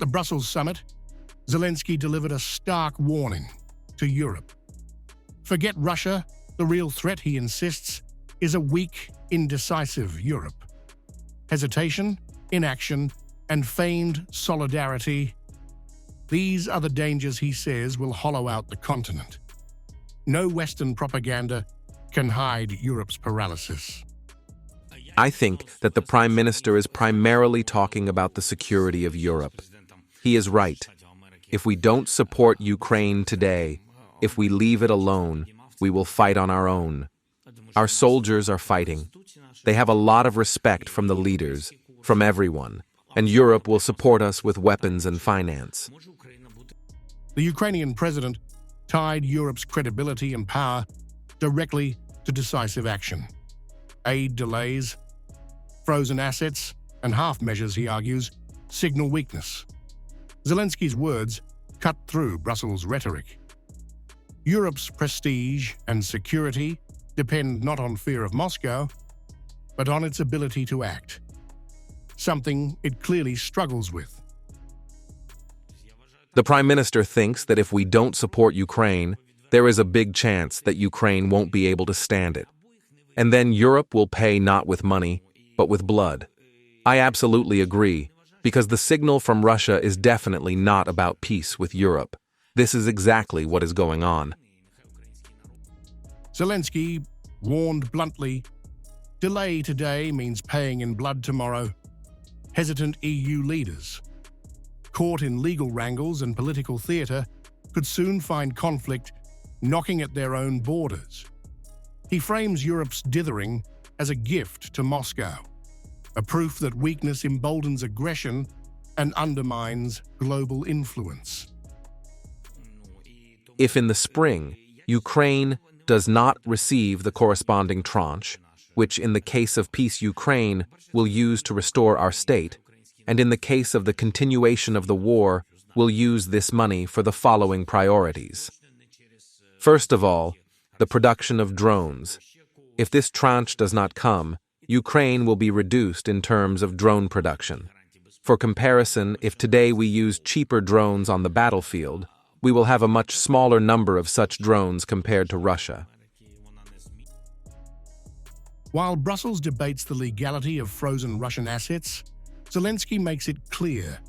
the Brussels summit, Zelensky delivered a stark warning to Europe. Forget Russia, the real threat, he insists, is a weak, indecisive Europe. Hesitation, inaction, and feigned solidarity, these are the dangers, he says, will hollow out the continent. No Western propaganda can hide Europe's paralysis. I think that the Prime Minister is primarily talking about the security of Europe. He is right. If we don't support Ukraine today, if we leave it alone, we will fight on our own. Our soldiers are fighting. They have a lot of respect from the leaders, from everyone, and Europe will support us with weapons and finance. The Ukrainian president tied Europe's credibility and power directly to decisive action. Aid delays, frozen assets, and half measures, he argues, signal weakness. Zelensky's words cut through Brussels' rhetoric. Europe's prestige and security depend not on fear of Moscow, but on its ability to act, something it clearly struggles with. The Prime Minister thinks that if we don't support Ukraine, there is a big chance that Ukraine won't be able to stand it. And then Europe will pay not with money, but with blood. I absolutely agree, because the signal from Russia is definitely not about peace with Europe. This is exactly what is going on. Zelensky warned bluntly, delay today means paying in blood tomorrow. Hesitant EU leaders, caught in legal wrangles and political theatre, could soon find conflict knocking at their own borders. He frames Europe's dithering as a gift to Moscow, a proof that weakness emboldens aggression and undermines global influence. If in the spring, Ukraine does not receive the corresponding tranche, which in the case of peace Ukraine will use to restore our state, and in the case of the continuation of the war will use this money for the following priorities. First of all, the production of drones. If this tranche does not come, Ukraine will be reduced in terms of drone production. For comparison, if today we use cheaper drones on the battlefield, we will have a much smaller number of such drones compared to Russia. While Brussels debates the legality of frozen Russian assets, Zelensky makes it clear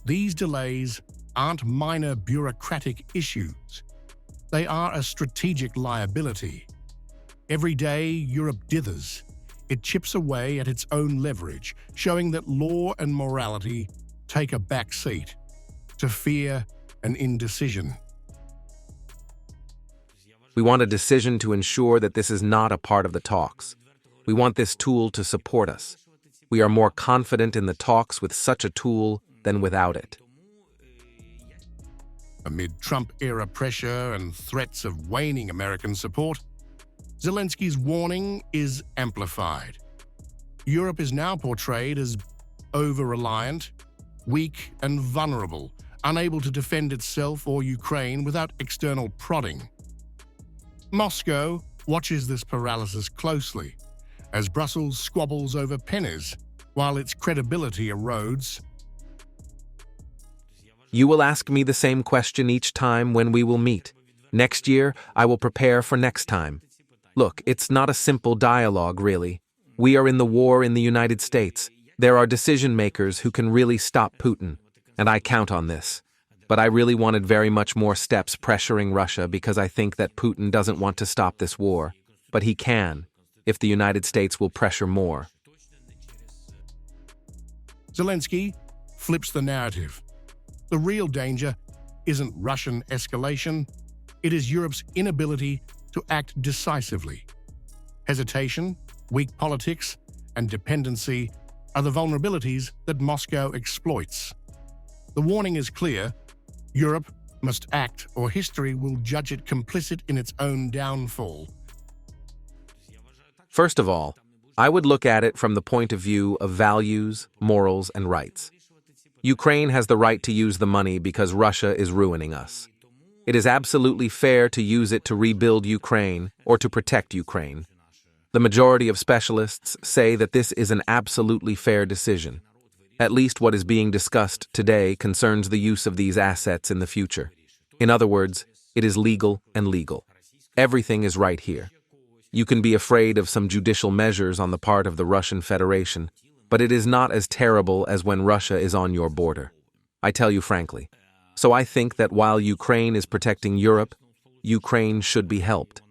these delays aren't minor bureaucratic issues. They are a strategic liability. Every day, Europe dithers. It chips away at its own leverage, showing that law and morality take a back seat to fear and indecision. We want a decision to ensure that this is not a part of the talks. We want this tool to support us. We are more confident in the talks with such a tool than without it. Amid Trump-era pressure and threats of waning American support, Zelensky's warning is amplified. Europe is now portrayed as over-reliant, weak and vulnerable, unable to defend itself or Ukraine without external prodding. Moscow watches this paralysis closely as Brussels squabbles over pennies while its credibility erodes. You will ask me the same question each time when we will meet. Next year, I will prepare for next time. Look, it's not a simple dialogue, really. We are in the war in the United States. There are decision-makers who can really stop Putin, and I count on this. But I really wanted very much more steps pressuring Russia because I think that Putin doesn't want to stop this war. But he can, if the United States will pressure more. Zelensky flips the narrative. The real danger isn't Russian escalation, it is Europe's inability to act decisively. Hesitation, weak politics, and dependency are the vulnerabilities that Moscow exploits. The warning is clear: Europe must act or history will judge it complicit in its own downfall. First of all, I would look at it from the point of view of values, morals, and rights. Ukraine has the right to use the money because Russia is ruining us. It is absolutely fair to use it to rebuild Ukraine or to protect Ukraine. The majority of specialists say that this is an absolutely fair decision. At least what is being discussed today concerns the use of these assets in the future. In other words, it is legal and legal. Everything is right here. You can be afraid of some judicial measures on the part of the Russian Federation, but it is not as terrible as when Russia is on your border. I tell you frankly. So I think that while Ukraine is protecting Europe, Ukraine should be helped.